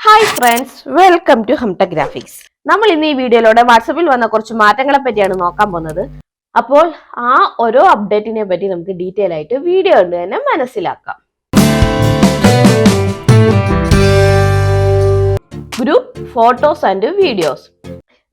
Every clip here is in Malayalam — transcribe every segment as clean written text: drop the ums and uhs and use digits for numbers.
ഹായ് ഫ്രണ്ട്സ്, വെൽക്കം ടു ഹംട ഗ്രാഫിക്സ്. നമ്മൾ ഇന്ന് ഈ വീഡിയോയിലൂടെ വാട്സപ്പിൽ വന്ന കുറച്ച് മാറ്റങ്ങളെ പറ്റിയാണ് നോക്കാൻ പോകുന്നത്. അപ്പോൾ ആ ഓരോ അപ്ഡേറ്റിനെ പറ്റി നമുക്ക് ഡീറ്റെയിൽ ആയിട്ട് വീഡിയോ കൊണ്ട് തന്നെ മനസ്സിലാക്കാം. Group photos and videos.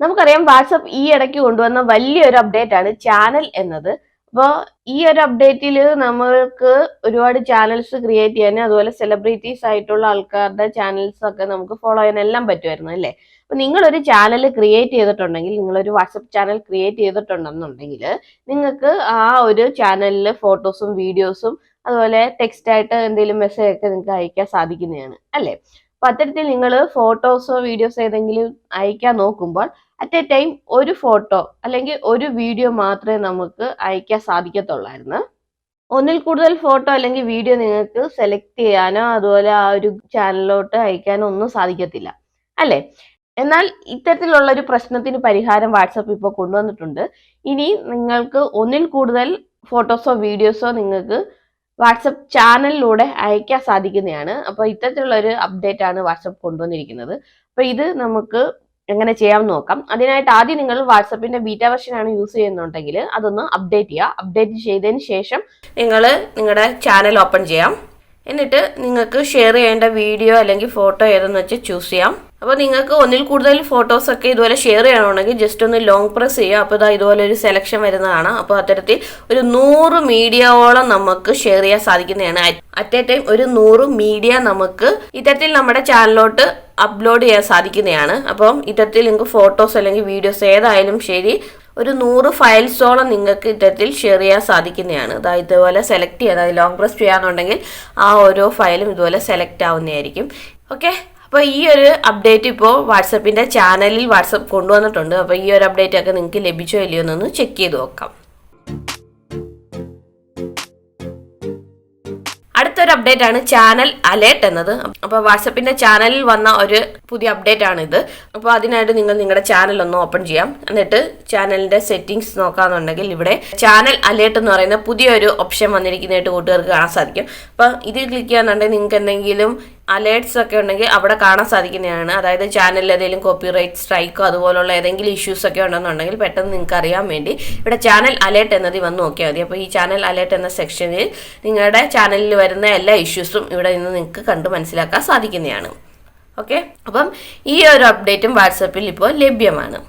നമുക്കറിയാം വാട്സപ്പ് ഈ ഇടയ്ക്ക് കൊണ്ടുവന്ന വലിയൊരു അപ്ഡേറ്റ് ആണ് ചാനൽ എന്നത്. അപ്പോൾ ഈ ഒരു അപ്ഡേറ്റിൽ നമ്മൾക്ക് ഒരുപാട് ചാനൽസ് ക്രിയേറ്റ് ചെയ്യാനും അതുപോലെ സെലിബ്രിറ്റീസ് ആയിട്ടുള്ള ആൾക്കാരുടെ ചാനൽസ് ഒക്കെ നമുക്ക് ഫോളോ ചെയ്യാനെല്ലാം പറ്റുമായിരുന്നു അല്ലേ. അപ്പൊ നിങ്ങളൊരു ചാനൽ ക്രിയേറ്റ് ചെയ്തിട്ടുണ്ടെങ്കിൽ, നിങ്ങളൊരു വാട്സപ്പ് ചാനൽ ക്രിയേറ്റ് ചെയ്തിട്ടുണ്ടെന്നുണ്ടെങ്കിൽ നിങ്ങൾക്ക് ആ ഒരു ചാനലിൽ ഫോട്ടോസും വീഡിയോസും അതുപോലെ ടെക്സ്റ്റ് ആയിട്ട് എന്തെങ്കിലും മെസ്സേജ് ഒക്കെ നിങ്ങൾക്ക് അയക്കാൻ സാധിക്കുന്നതാണ് അല്ലേ. അപ്പൊ അത്തരത്തിൽ നിങ്ങൾ ഫോട്ടോസോ വീഡിയോസോ ഏതെങ്കിലും അയക്കാൻ നോക്കുമ്പോൾ അറ്റ് എ ടൈം ഒരു ഫോട്ടോ അല്ലെങ്കിൽ ഒരു വീഡിയോ മാത്രമേ നമുക്ക് അയക്കാൻ സാധിക്കത്തുള്ളായിരുന്നു. ഒന്നിൽ കൂടുതൽ ഫോട്ടോ അല്ലെങ്കിൽ വീഡിയോ നിങ്ങൾക്ക് സെലക്ട് ചെയ്യാനോ അതുപോലെ ആ ഒരു ചാനലിലോട്ട് അയക്കാനോ ഒന്നും സാധിക്കത്തില്ല അല്ലേ. എന്നാൽ ഇത്തരത്തിലുള്ള ഒരു പ്രശ്നത്തിന് പരിഹാരം വാട്സപ്പ് ഇപ്പോൾ കൊണ്ടുവന്നിട്ടുണ്ട്. ഇനി നിങ്ങൾക്ക് ഒന്നിൽ കൂടുതൽ ഫോട്ടോസോ വീഡിയോസോ നിങ്ങൾക്ക് വാട്സപ്പ് ചാനലിലൂടെ അയക്കാൻ സാധിക്കുന്നതാണ്. അപ്പോൾ ഇത്തരത്തിലുള്ള ഒരു അപ്ഡേറ്റ് ആണ് വാട്സപ്പ് കൊണ്ടുവന്നിരിക്കുന്നത്. അപ്പോൾ ഇത് നമുക്ക് എങ്ങനെ ചെയ്യാമെന്ന് നോക്കാം. അതിനായിട്ട് ആദ്യം നിങ്ങൾ വാട്സപ്പിന്റെ ബീറ്റ വെർഷൻ ആണ് യൂസ് ചെയ്യുന്നുണ്ടെങ്കിൽ അതൊന്ന് അപ്ഡേറ്റ് ചെയ്യുക. അപ്ഡേറ്റ് ചെയ്തതിന് ശേഷം നിങ്ങൾ നിങ്ങളുടെ ചാനൽ ഓപ്പൺ ചെയ്യാം. എന്നിട്ട് നിങ്ങൾക്ക് ഷെയർ ചെയ്യേണ്ട വീഡിയോ അല്ലെങ്കിൽ ഫോട്ടോ ഏതെന്ന് വെച്ച് ചൂസ് ചെയ്യാം. അപ്പോൾ നിങ്ങൾക്ക് ഒന്നിൽ കൂടുതൽ ഫോട്ടോസ് ഒക്കെ ഇതുപോലെ ഷെയർ ചെയ്യണമെങ്കിൽ ജസ്റ്റ് ഒന്ന് ലോങ് പ്രസ് ചെയ്യുക. അപ്പോൾ ഇതുപോലെ ഒരു സെലക്ഷൻ വരുന്നതാണ്. അപ്പോൾ അത്തരത്തിൽ ഒരു 100 മീഡിയോളം നമുക്ക് ഷെയർ ചെയ്യാൻ സാധിക്കുന്നതാണ്. അറ്റ് എ ടൈം ഒരു 100 മീഡിയ നമുക്ക് ഇത്തരത്തിൽ നമ്മുടെ ചാനലിലോട്ട് അപ്ലോഡ് ചെയ്യാൻ സാധിക്കുന്നതാണ്. അപ്പം ഇത്തരത്തിൽ നിങ്ങൾക്ക് ഫോട്ടോസ് അല്ലെങ്കിൽ വീഡിയോസ് ഏതായാലും ശരി ഒരു 100 ഫയൽസോളം നിങ്ങൾക്ക് ഇത്തരത്തിൽ ഷെയർ ചെയ്യാൻ സാധിക്കുന്നതാണ്. അതായത് ഇതുപോലെ സെലക്ട് ചെയ്യുക, അതായത് ലോങ് പ്രസ് ചെയ്യാന്നുണ്ടെങ്കിൽ ആ ഓരോ ഫയലും ഇതുപോലെ സെലക്ട് ആവുന്നതായിരിക്കും. ഓക്കെ, അപ്പോൾ ഈ ഒരു അപ്ഡേറ്റ് ഇപ്പോൾ വാട്സപ്പിന്റെ ചാനലിൽ വാട്സപ്പ് കൊണ്ടുവന്നിട്ടുണ്ട്. അപ്പോൾ ഈ ഒരു അപ്ഡേറ്റ് ഒക്കെ നിങ്ങൾക്ക് ലഭിച്ചോ ഇല്ലയോ എന്നൊന്ന് ചെക്ക് ചെയ്ത് നോക്കാം. അടുത്തൊരു അപ്ഡേറ്റ് ആണ് ചാനൽ അലേർട്ട് എന്നത്. അപ്പോൾ വാട്സപ്പിന്റെ ചാനലിൽ വന്ന ഒരു പുതിയ അപ്ഡേറ്റ് ആണ് ഇത്. അപ്പോൾ അതിനായിട്ട് നിങ്ങൾ നിങ്ങളുടെ ചാനൽ ഒന്ന് ഓപ്പൺ ചെയ്യാം. എന്നിട്ട് ചാനലിന്റെ സെറ്റിംഗ്സ് നോക്കാന്നുണ്ടെങ്കിൽ ഇവിടെ ചാനൽ അലേർട്ട് എന്ന് പറയുന്ന പുതിയൊരു ഓപ്ഷൻ വന്നിരിക്കുന്നതായിട്ട് കൂട്ടുകാർക്ക് കാണാൻ സാധിക്കും. അപ്പോൾ ഇതിൽ ക്ലിക്ക് ചെയ്യാന്നുണ്ടെങ്കിൽ നിങ്ങൾക്ക് എന്തെങ്കിലും അലേർട്ട്സ് ഒക്കെ ഉണ്ടെങ്കിൽ അവിടെ കാണാൻ സാധിക്കുന്നതാണ്. അതായത് ചാനലിൽ ഏതെങ്കിലും കോപ്പിറൈറ്റ് സ്ട്രൈക്കോ അതുപോലുള്ള ഏതെങ്കിലും ഇഷ്യൂസ് ഒക്കെ ഉണ്ടെന്നുണ്ടെങ്കിൽ പെട്ടെന്ന് നിങ്ങൾക്ക് അറിയാൻ വേണ്ടി ഇവിടെ ചാനൽ അലേർട്ട് എന്നതിൽ വന്ന് നോക്കിയാൽ മതി. അപ്പോൾ ഈ ചാനൽ അലേർട്ട് എന്ന സെക്ഷനിൽ നിങ്ങളുടെ ചാനലിൽ വരുന്ന എല്ലാ ഇഷ്യൂസും ഇവിടെ നിന്ന് നിങ്ങൾക്ക് കണ്ടു മനസ്സിലാക്കാൻ സാധിക്കുന്നതാണ്. ഓക്കെ, അപ്പം ഈ ഒരു അപ്ഡേറ്റും വാട്സപ്പിൽ ഇപ്പോൾ ലഭ്യമാണ്.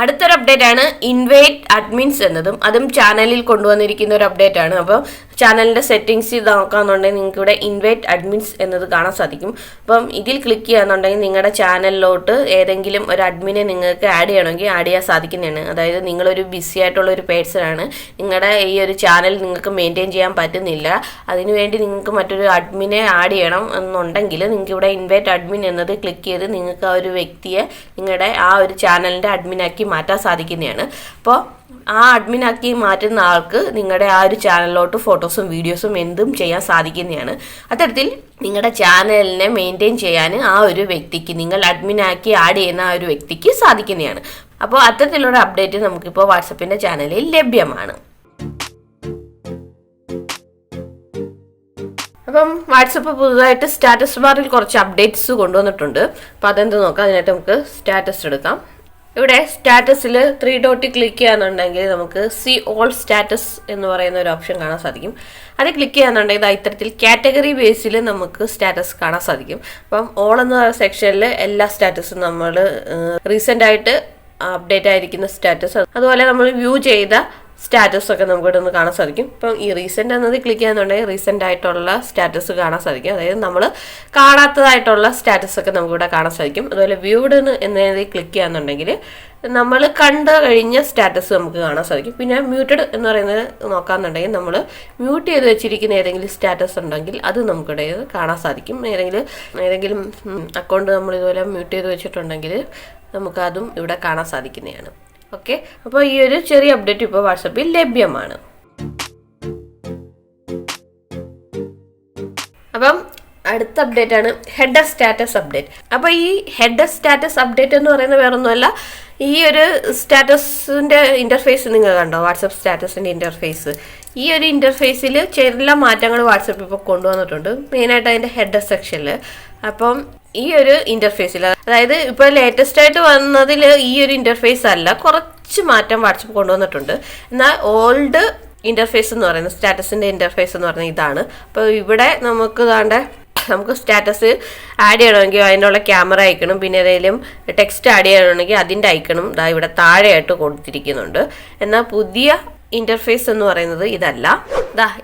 അടുത്തൊരു അപ്ഡേറ്റ് ആണ് ഇൻവൈറ്റ് അഡ്മിൻസ് എന്നതും. അതും ചാനലിൽ കൊണ്ടുവന്നിരിക്കുന്ന ഒരു അപ്ഡേറ്റ് ആണ്. അപ്പോൾ ചാനലിന്റെ സെറ്റിംഗ്സ് നോക്കാന്നുണ്ടെങ്കിൽ നിങ്ങൾക്ക് ഇവിടെ ഇൻവൈറ്റ് അഡ്മിൻസ് എന്നത് കാണാൻ സാധിക്കും. അപ്പം ഇതിൽ ക്ലിക്ക് ചെയ്യാന്നുണ്ടെങ്കിൽ നിങ്ങളുടെ ചാനലിലോട്ട് ഏതെങ്കിലും ഒരു അഡ്മിനെ നിങ്ങൾക്ക് ആഡ് ചെയ്യണമെങ്കിൽ ആഡ് ചെയ്യാൻ സാധിക്കുന്നതാണ്. അതായത് നിങ്ങളൊരു ബിസി ആയിട്ടുള്ള ഒരു പേഴ്സൺ ആണ്, നിങ്ങളുടെ ഈ ഒരു ചാനൽ നിങ്ങൾക്ക് മെയിൻറ്റെയിൻ ചെയ്യാൻ പറ്റുന്നില്ല, അതിനുവേണ്ടി നിങ്ങൾക്ക് മറ്റൊരു അഡ്മിനെ ആഡ് ചെയ്യണം എന്നുണ്ടെങ്കിൽ നിങ്ങൾക്ക് ഇവിടെ ഇൻവൈറ്റ് അഡ്മിൻ എന്നത് ക്ലിക്ക് ചെയ്ത് നിങ്ങൾക്ക് ആ ഒരു വ്യക്തിയെ നിങ്ങളുടെ ആ ഒരു ചാനലിന്റെ അഡ്മിനാക്കി മാറ്റാൻ സാധിക്കുന്നതാണ്. അപ്പോൾ ആ അഡ്മിനാക്കി മാറ്റുന്ന ആൾക്ക് നിങ്ങളുടെ ആ ഒരു ചാനലിലോട്ട് ഫോട്ടോസും വീഡിയോസും എന്തും ചെയ്യാൻ സാധിക്കുന്നതാണ്. അത്തരത്തിൽ നിങ്ങളുടെ ചാനലിനെ മെയിൻറ്റെയിൻ ചെയ്യാൻ ആ ഒരു വ്യക്തിക്ക്, നിങ്ങൾ അഡ്മിനാക്കി ആഡ് ചെയ്യുന്ന ആ ഒരു വ്യക്തിക്ക് സാധിക്കുന്നതാണ്. അപ്പോൾ അത്തരത്തിലുള്ള അപ്ഡേറ്റ് നമുക്കിപ്പോൾ വാട്സപ്പിന്റെ ചാനലിൽ ലഭ്യമാണ്. അപ്പം വാട്സപ്പ് പുതുതായിട്ട് സ്റ്റാറ്റസ് ബാറിൽ കുറച്ച് അപ്ഡേറ്റ്സ് കൊണ്ടുവന്നിട്ടുണ്ട്. അപ്പം അതെന്ത് നോക്കാം. അതിനായിട്ട് നമുക്ക് സ്റ്റാറ്റസ് എടുക്കാം. ഇവിടെ സ്റ്റാറ്റസിൽ 3 ഡോട്ട് ക്ലിക്ക് ചെയ്യാന്നുണ്ടെങ്കിൽ നമുക്ക് സി ഓൾ സ്റ്റാറ്റസ് എന്ന് പറയുന്ന ഒരു ഓപ്ഷൻ കാണാൻ സാധിക്കും. അത് ക്ലിക്ക് ചെയ്യാന്നുണ്ടെങ്കിൽ ഇത്തരത്തിൽ കാറ്റഗറി ബേസിൽ നമുക്ക് സ്റ്റാറ്റസ് കാണാൻ സാധിക്കും. അപ്പം ഓൾ എന്ന സെക്ഷനിൽ എല്ലാ സ്റ്റാറ്റസും നമ്മൾ റീസെന്റ് ആയിട്ട് അപ്ഡേറ്റ് ആയിരിക്കുന്ന സ്റ്റാറ്റസ്, അതുപോലെ നമ്മൾ വ്യൂ ചെയ്ത സ്റ്റാറ്റസ് ഒക്കെ നമുക്ക് ഇവിടെ നിന്ന് കാണാൻ സാധിക്കും. ഇപ്പം ഈ റീസെന്റ് എന്നത് ക്ലിക്ക് ചെയ്യാന്നുണ്ടെങ്കിൽ റീസെന്റ് ആയിട്ടുള്ള സ്റ്റാറ്റസ് കാണാൻ സാധിക്കും. അതായത് നമ്മൾ കാണാത്തതായിട്ടുള്ള സ്റ്റാറ്റസ് ഒക്കെ നമുക്ക് ഇവിടെ കാണാൻ സാധിക്കും. അതുപോലെ വ്യൂഡ് എന്നതിൽ ക്ലിക്ക് ചെയ്യാന്നുണ്ടെങ്കിൽ നമ്മൾ കണ്ടു കഴിഞ്ഞ സ്റ്റാറ്റസ് നമുക്ക് കാണാൻ സാധിക്കും. പിന്നെ മ്യൂട്ടഡ് എന്ന് പറയുന്നത് നോക്കാന്നുണ്ടെങ്കിൽ നമ്മൾ മ്യൂട്ട് ചെയ്ത് വെച്ചിരിക്കുന്ന ഏതെങ്കിലും സ്റ്റാറ്റസ് ഉണ്ടെങ്കിൽ അത് നമുക്കിവിടെ കാണാൻ സാധിക്കും. ഏതെങ്കിലും അക്കൗണ്ട് നമ്മൾ ഇതുപോലെ മ്യൂട്ട് ചെയ്ത് വെച്ചിട്ടുണ്ടെങ്കിൽ നമുക്കതും ഇവിടെ കാണാൻ സാധിക്കുന്നതാണ്. ഓക്കെ, അപ്പോൾ ഈ ഒരു ചെറിയ അപ്ഡേറ്റ് ഇപ്പോൾ വാട്സപ്പിൽ ലഭ്യമാണ്. അപ്പം അടുത്ത അപ്ഡേറ്റ് ആണ് ഹെഡർ സ്റ്റാറ്റസ് അപ്ഡേറ്റ്. അപ്പോൾ ഈ ഹെഡർ സ്റ്റാറ്റസ് അപ്ഡേറ്റ് എന്ന് പറയുന്നത് വേറൊന്നുമല്ല, ഈ ഒരു സ്റ്റാറ്റസിന്റെ ഇന്റർഫേസ് നിങ്ങൾ കണ്ടോ? വാട്സപ്പ് സ്റ്റാറ്റസിന്റെ ഇന്റർഫേസ് ഈ ഒരു ഇന്റർഫേസിൽ ചില മാറ്റങ്ങൾ വാട്സപ്പ് ഇപ്പോൾ കൊണ്ടുവന്നിട്ടുണ്ട്. മെയിനായിട്ട് അതിന്റെ ഹെഡർ സെക്ഷനിൽ. അപ്പം ഈ ഒരു ഇന്റർഫേസിൽ, അതായത് ഇപ്പോൾ ലേറ്റസ്റ്റ് ആയിട്ട് വന്നതിൽ ഈ ഒരു ഇന്റർഫേസ് അല്ല, കുറച്ച് മാറ്റം വാട്സപ്പ് കൊണ്ടുവന്നിട്ടുണ്ട്. എന്നാൽ ഓൾഡ് ഇന്റർഫേസ് എന്ന് പറയുന്നത്, സ്റ്റാറ്റസിന്റെ ഇന്റർഫേസ് എന്ന് പറയുന്നത് ഇതാണ്. അപ്പോൾ ഇവിടെ നമുക്ക് സ്റ്റാറ്റസ് ആഡ് ചെയ്യണമെങ്കിൽ അതിനുള്ള ക്യാമറ ഐക്കണും പിന്നെ ഏതെങ്കിലും ടെക്സ്റ്റ് ആഡ് ചെയ്യണമെങ്കിൽ അതിൻ്റെ ഐക്കണും ഇവിടെ താഴെയായിട്ട് കൊടുത്തിരിക്കുന്നുണ്ട്. എന്നാൽ പുതിയ ഇന്റർഫേസ് എന്ന് പറയുന്നത് ഇതല്ല.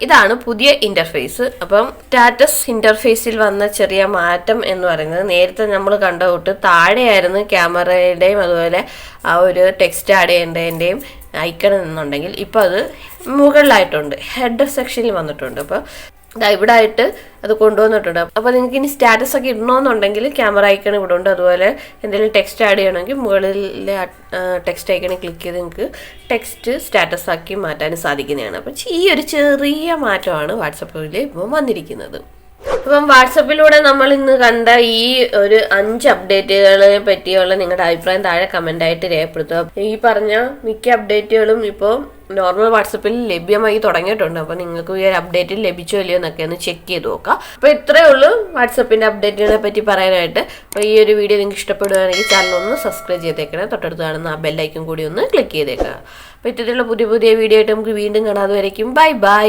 ഇതാണ് പുതിയ ഇന്റർഫേസ്. അപ്പം സ്റ്റാറ്റസ് ഇന്റർഫേസിൽ വന്ന ചെറിയ മാറ്റം എന്ന് പറയുന്നത്, നേരത്തെ നമ്മൾ കണ്ട തൊട്ട് താഴെയായിരുന്നു ക്യാമറയുടെയും അതുപോലെ ആ ഒരു ടെക്സ്റ്റ് ആഡ് ചെയ്യേണ്ടതിൻ്റെയും ഐക്കൺ എന്നുണ്ടെങ്കിൽ ഇപ്പോൾ അത് മുകളിലായിട്ടുണ്ട്, ഹെഡർ സെക്ഷനിൽ വന്നിട്ടുണ്ട്. അപ്പോൾ ഇവിടെ ആയിട്ട് അത് കൊണ്ടുവന്നിട്ടുണ്ട്. അപ്പോൾ നിങ്ങൾക്ക് ഇനി സ്റ്റാറ്റസ് ഒക്കെ ഇടണമെന്നുണ്ടെങ്കിൽ ക്യാമറ ഐക്കൺ ഇവിടെ ഉണ്ട്. അതുപോലെ എന്തെങ്കിലും ടെക്സ്റ്റ് ആഡ് ചെയ്യണമെങ്കിൽ മുകളിലെ ടെക്സ്റ്റ് ഐക്കണിൽ ക്ലിക്ക് ചെയ്ത് നിങ്ങൾക്ക് ടെക്സ്റ്റ് സ്റ്റാറ്റസ് ആക്കി മാറ്റാനും സാധിക്കുന്നതാണ്. അപ്പം ഈ ഒരു ചെറിയ മാറ്റമാണ് വാട്സപ്പിൽ ഇപ്പം വന്നിരിക്കുന്നത്. അപ്പം വാട്സപ്പിലൂടെ നമ്മൾ ഇന്ന് കണ്ട ഈ ഒരു 5 അപ്ഡേറ്റുകളെ പറ്റിയുള്ള നിങ്ങളുടെ അഭിപ്രായം താഴെ കമന്റ് ആയിട്ട് രേഖപ്പെടുത്തുക. ഈ പറഞ്ഞ മിക്ക അപ്ഡേറ്റുകളും ഇപ്പോൾ നോർമൽ വാട്സപ്പിൽ ലഭ്യമായി തുടങ്ങിയിട്ടുണ്ട്. അപ്പോൾ നിങ്ങൾക്ക് ഈ ഒരു അപ്ഡേറ്റിൽ ലഭിച്ചോ ഇല്ലയോ എന്നൊക്കെ ഒന്ന് ചെക്ക് ചെയ്ത് നോക്കാം. അപ്പോൾ ഇത്രയേ ഉള്ളൂ വാട്സപ്പിന്റെ അപ്ഡേറ്റുകളെ പറ്റി പറയാനായിട്ട്. അപ്പോൾ ഈ ഒരു വീഡിയോ നിങ്ങൾക്ക് ഇഷ്ടപ്പെടുകയാണെങ്കിൽ ചാനൽ ഒന്ന് സബ്സ്ക്രൈബ് ചെയ്തേക്കണേ. തൊട്ടടുത്ത് കാണുന്ന ആ ബെല്ലൈക്കും കൂടി ഒന്ന് ക്ലിക്ക് ചെയ്തേക്കുക. അപ്പോൾ ഇത്തരത്തിലുള്ള പുതിയ വീഡിയോ ആയിട്ട് നമുക്ക് വീണ്ടും കാണാതെ വരയ്ക്കും. Bye bye.